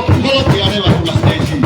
follow the area of the station.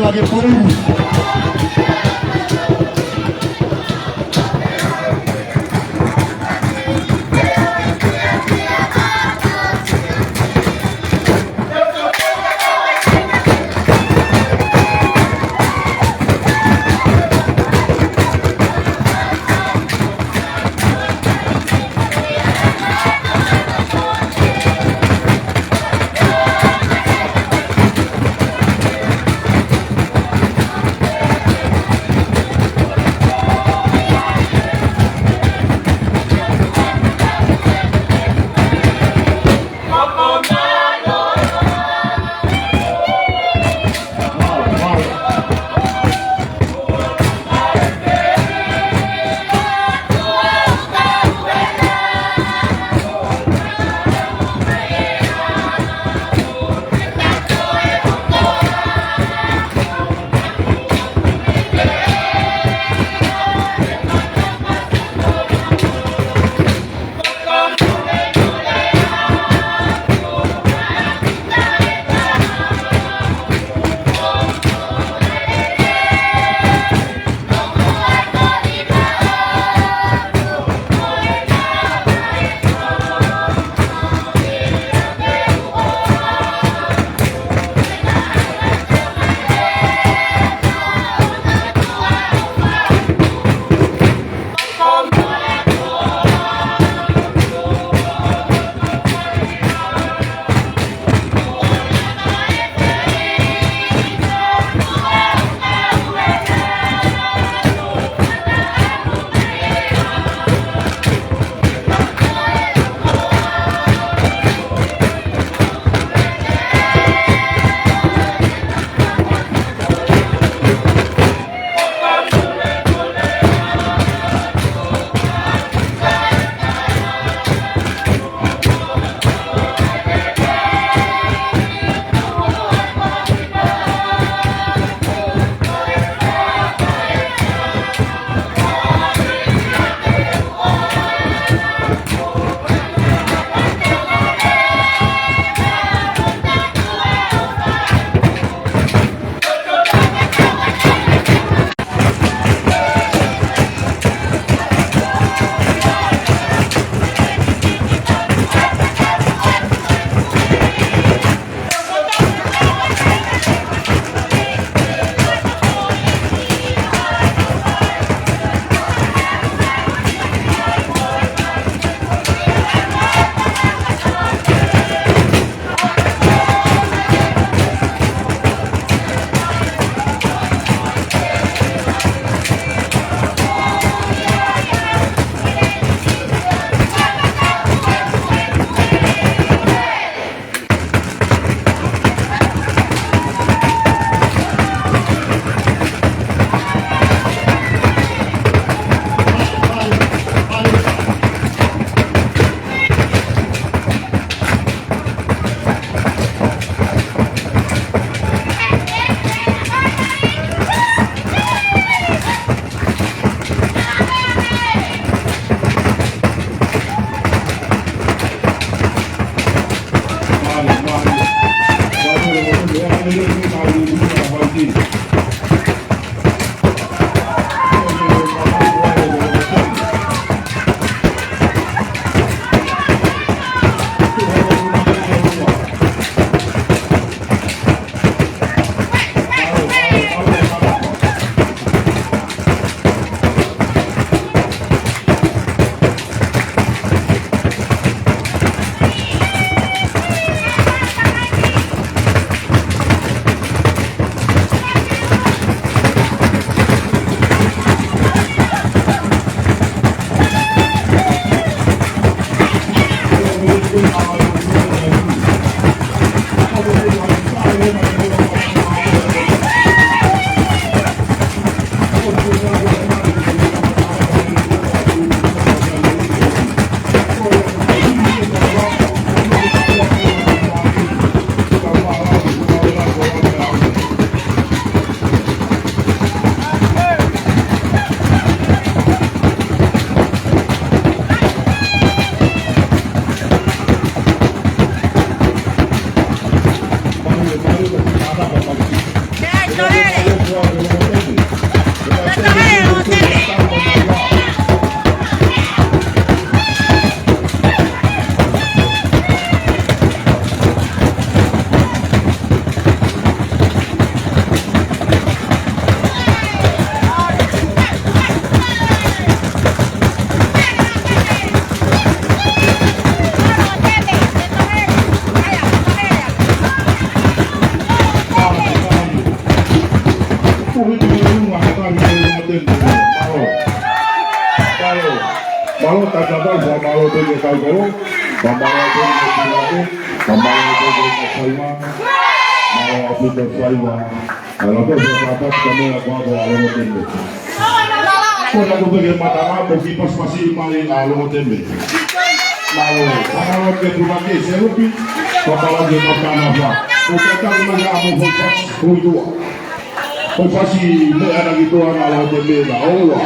पाठीमागे पळून Malo tatadal fa malo te ke kalkoro, fa malo te ke pilate, fa malo te ke saiwa, malo api te saiwa. Kalau tu dapat kami lakukan alo tembe. Kau nak pergi matanga, pergi pas masih main alo tembe. Malo, kalau ke rumah ke serupi, kalau ke matanga apa? Kau kata mana amu fokus kuidua. Kau pasti le ada gitu alo tembe lah. Oh.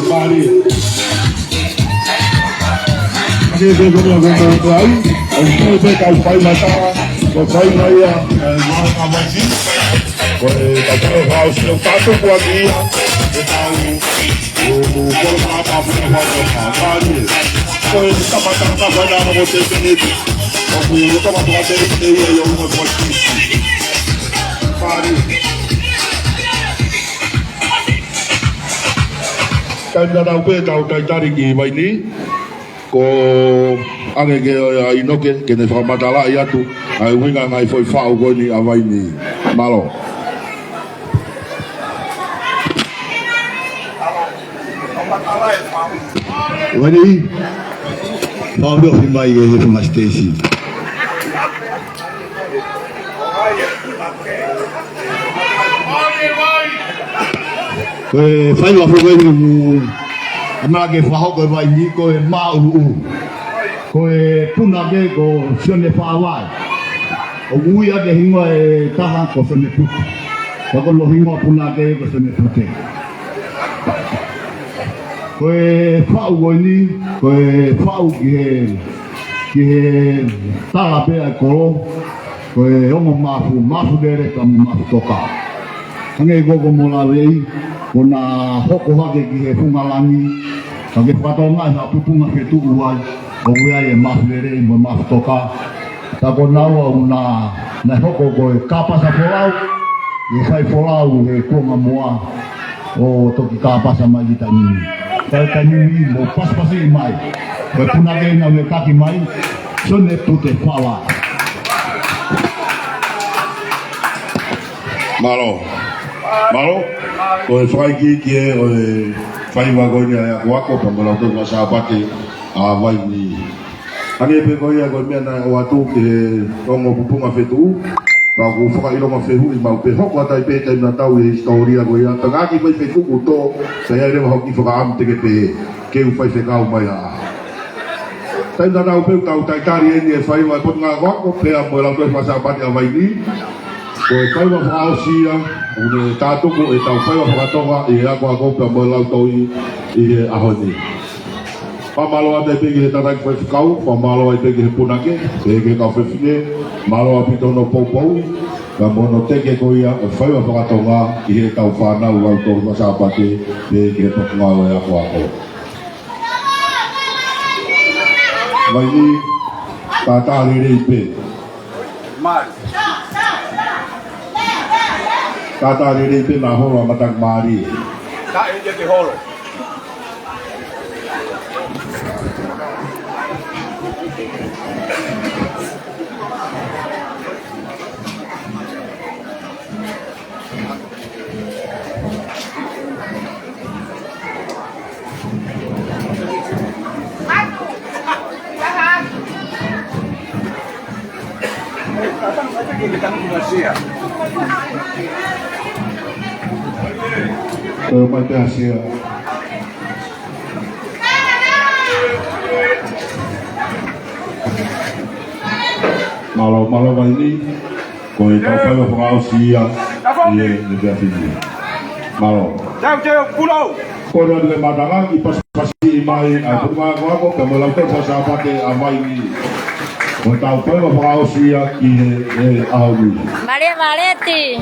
Mari. Ini dia punya gambar lain. Untuk kita upaya mata, upaya maya, orang apa sih? Kalau harus satu buat dia, kita kalau apa punya apa ni? Kalau kita patang apa nama hotel ini, kalau kita patang hotel ini yang mau buat ini, mari. Kaya daw pe daw tayo ki maili ko ane ke inoke ke ne famatala ya tu ai winga ngai foi fa go ni avai ni malo Wani Paulo himai ke rumah stasi. Koe whai wa whai mu ama ke whahau koe wai ni koe ma uu koe puna ke ko sione whawai o uia ke hingoa e taha ko sione puti ko lo hingoa puna ke ko sione puti koe whau koe ni koe whau ki he tala pea koro koe omo mafu dere ka mafu toka hange gogo mola wei kona hoko hake ki he pungalangi kage patonga ha pupunga ke tu uai o uia e mafere i mo maftoka ta kona una na hoko ko kapa sa folau i fai folau he konga moa o toki kapa sa mai tani tani mo paspasi mai ko punage na le kaki mai sone tute fala Malo, o fai ki e o fai magoni a wako pa mo lauto ka sa pati a vai ni. Ani pe ko ia ko mena o atu ke o mo pupunga fetu, pa ko foka ilo ma fehu i mau pe hoko tai pe tai na tau e historia ko ia tanga ki pe fetu ko to sa ia le hoki foka am te ke pe ke u fai fekau mai a. Tai na tau pe tau tai tari e fai wa ko nga wako pe a mo lauto ka sa pati a vai ni. Ko tai wa fa sia une tato ko e tau whai wa whakatoga i e ako a kope a mo lautou i e ahoni. Pamalo a te pegi he tatai whai whakau, pamalo a pegi he punake, te ke kau whewhine, malo a pito no poupou, ka mono teke ko ia e whai wa whakatoga i he tau whanau lautou masapate, te ke he pakungao e ako a ko. Mai ni, tātāri rei pe. Mari. Tata rere pe na holo matang mari. Tak ini jadi holo. Mai pe asia. Malo mai ni ko e tau whai wa whakao sia i e le pia whini. Malo. Jauh pulau. Ko rea le matanga i pasi i mai a putunga ko ako ka mo lautou pasapate a mai ni. Ko tau whai wa whakao sia i e ahoni. Mareti.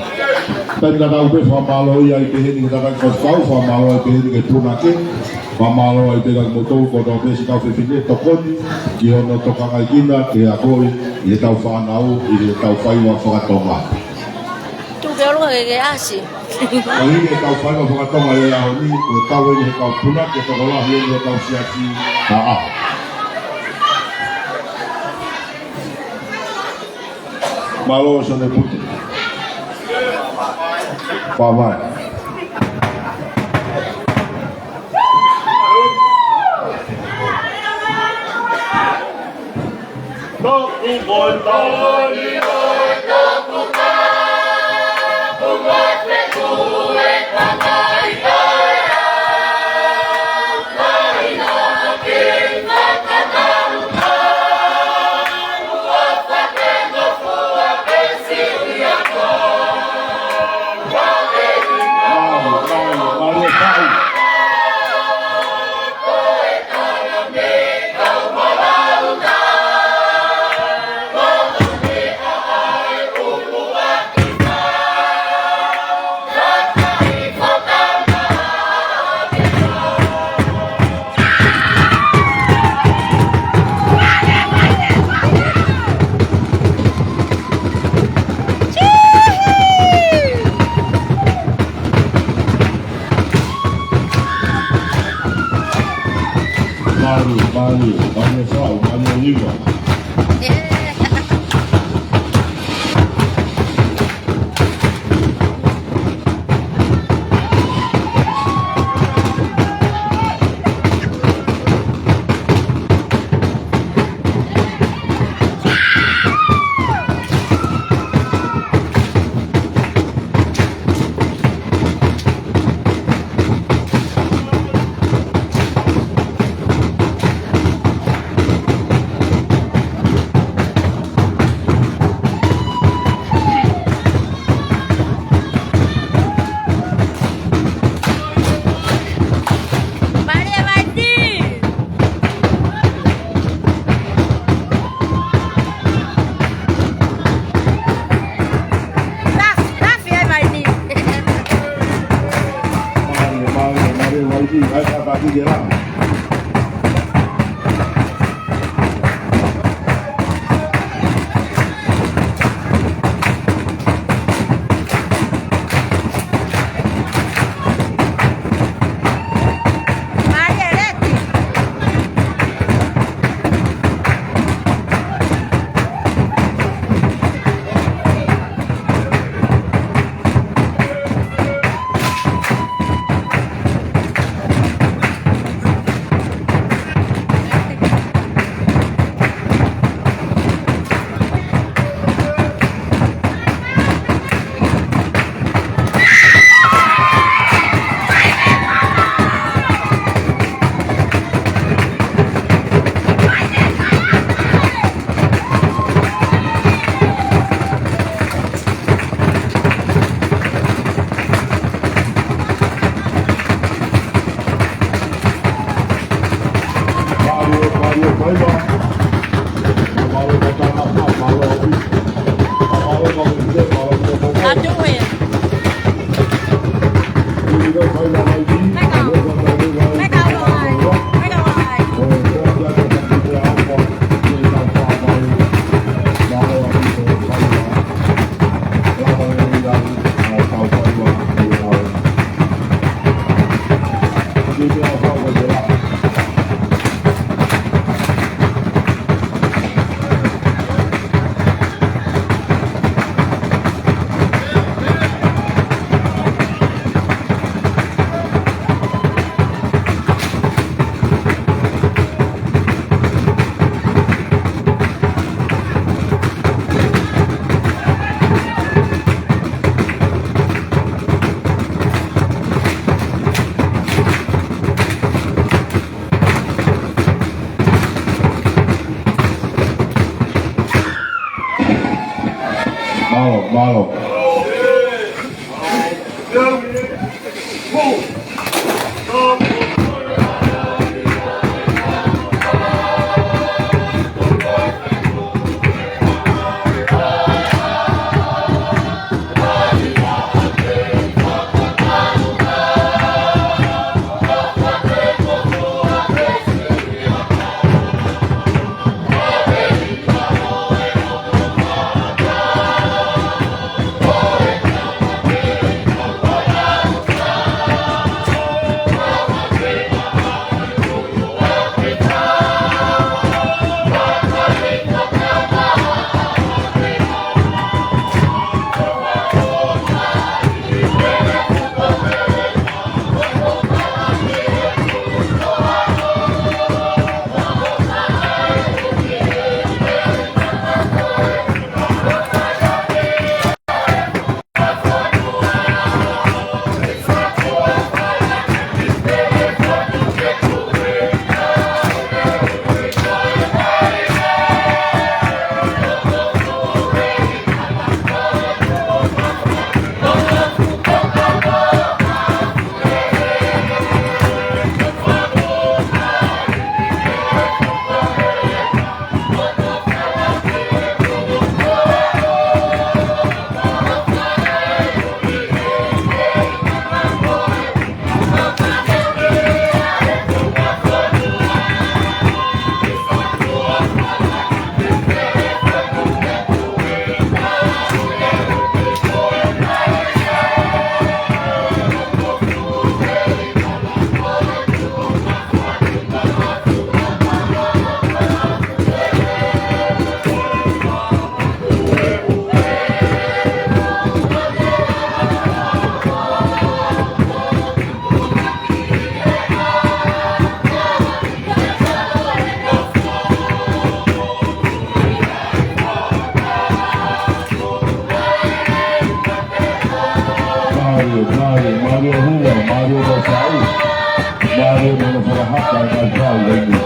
Tadi kata upe famalo ia i pehe ni kata kau famalo i pehe ni ke punake famalo i te kak motou ko tau pesi kau whewhine tokoni ki ono tokangai kina ke a koi i tau whanau i tau whaiwa whakatonga. Tu béo lo que hace. Kali ke kau fai ko ka ma le ho ni ko tau ni kau puna ke to la hi ni kau sia si. Malo so ne puti. Bye. Malo. tahu baru menafarahat dan tahu lagi.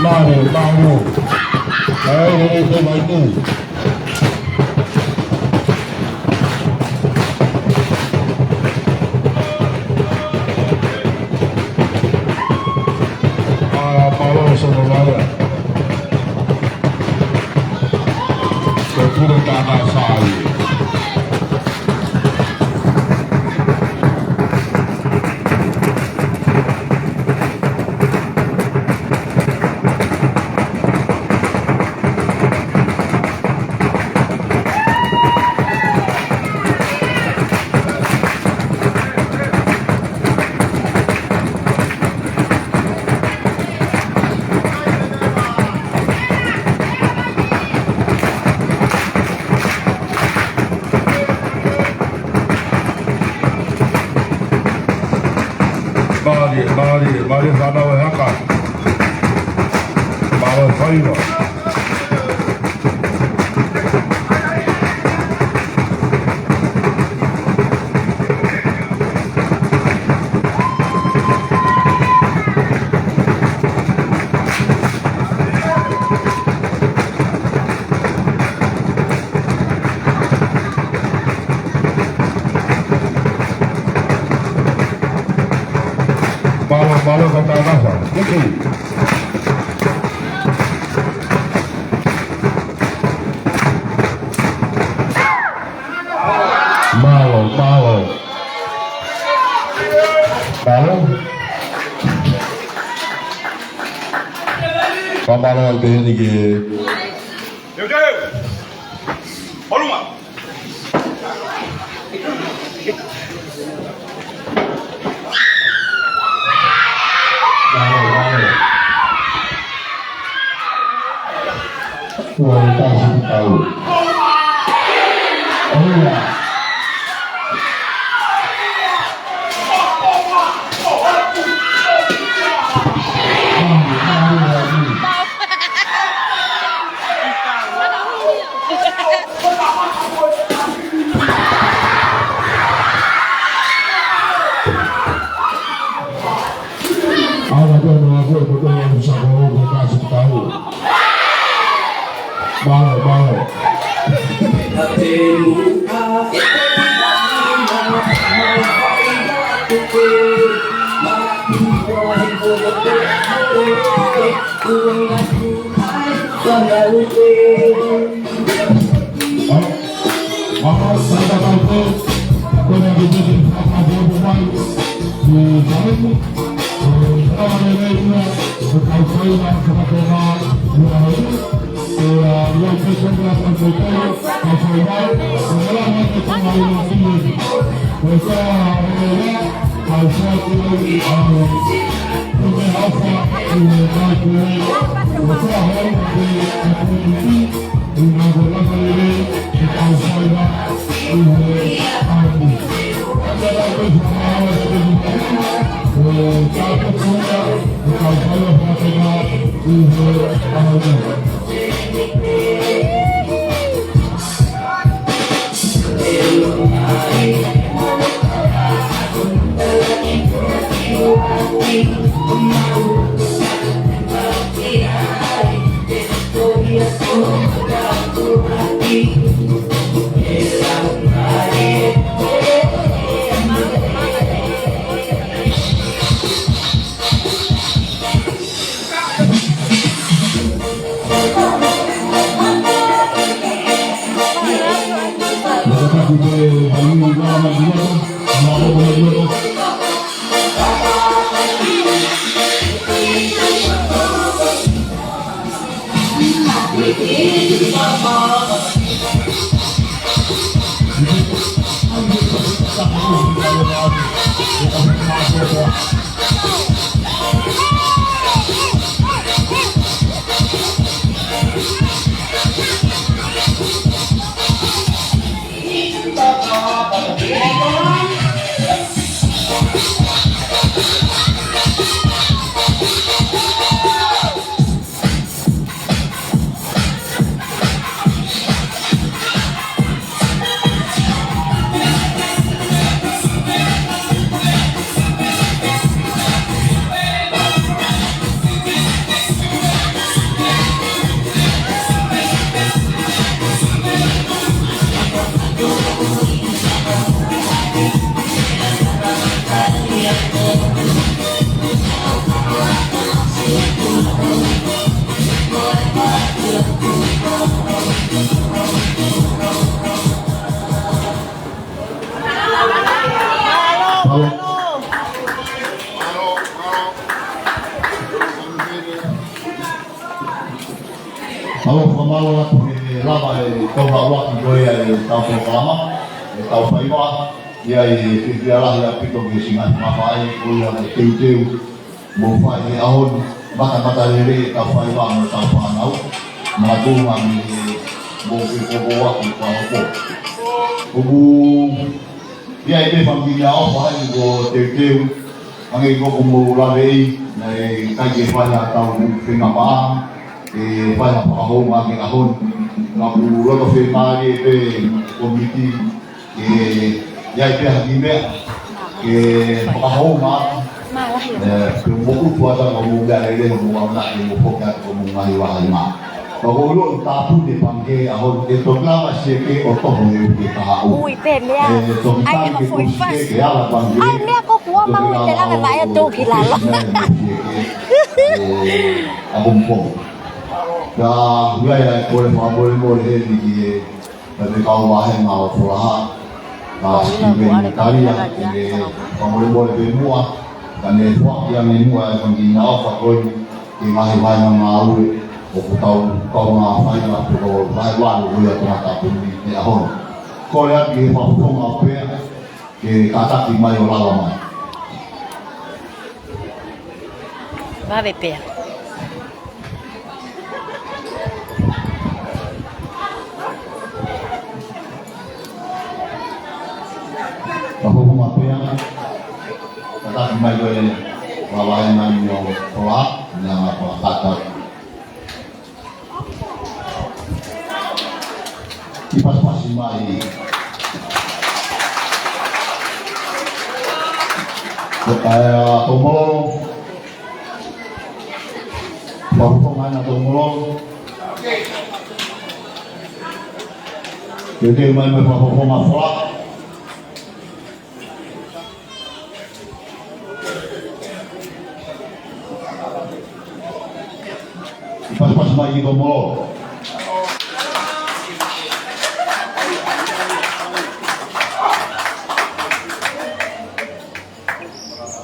Mare, Mauro. Aí, vai tu. Mauro sono male. Sei pure da Nasai. Mari sana wa haka. Bawa sayo. Bawa kata rasa. Itu. Malo. Pamalo itu ni ke. Jauh. Horma. Tuhan kasih tahu. Oh ya. Awak jangan aku betul yang bisa kau kasih tahu. Bawa. Malo pamalo tu lava kau awak goya tau lama tau faiwa ia ia lah ia pito ke singa mafai goya teu mo fai ahon baka lele tau faiwa mo tau panau madu mami mo ke boa ku ko ubu ia ide familia o fai go teu angai go mo lavei nei kai fai tau pinga pa pai apa magi ahon lalu lalu firmari pe komiti ya itu hakibe apa ma buku puasa kamu gak ada kamu nak kamu fokus kamu ngahi ma kalau lu tak pun dipanggil ahon itu lama sih ke otoh kita tahu Ai mà phủi phát ai mẹ có cua mau để làm cái vải ở đâu thì là lo ahon po ya wilayah boleh di dari kawasan mau pulang di kali yang boleh semua dan waktu yang ini pengguna apa pun di mahasiswa mau aku tahu kau apa yang aku tahu Taiwan boleh ternyata pun di ahon kau lihat di Papua apa di kata di Malaysia va về bè Aku apa yang kata kembali ke lawanan yang tolak yang apa kata kipas masih mai kayak tomolong baru pengen tomolong jadi main beberapa pemain pas lagi tomol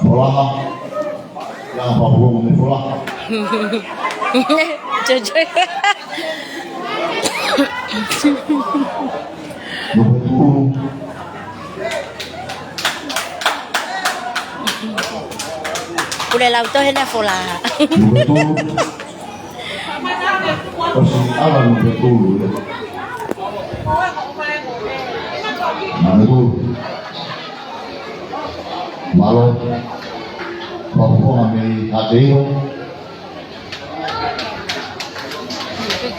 bola yang apa belum bola jujur udah lauto hendak bola Pasti alam betul ya. Nah itu malu bapak kami hati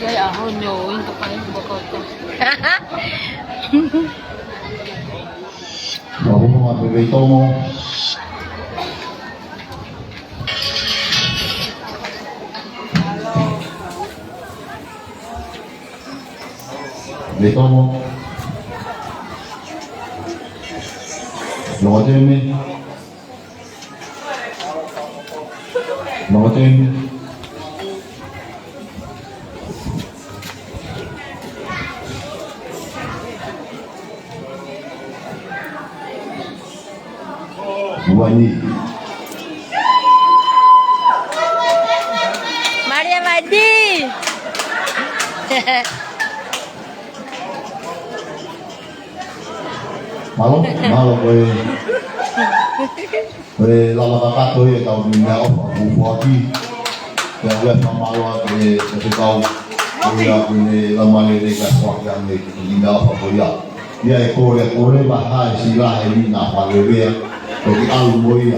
Cái ở hồi nhồi tập phải bộ cột bapak kami betul betul Lotin Wani Maria Madi Malo boleh lama kakak tuh ya tahu dunia apa buati yang dia sama lo ke tahu dia boleh lama ini kasih yang dunia apa boleh dia ekor bahasa istilah ini apa lebih ya bagi alumni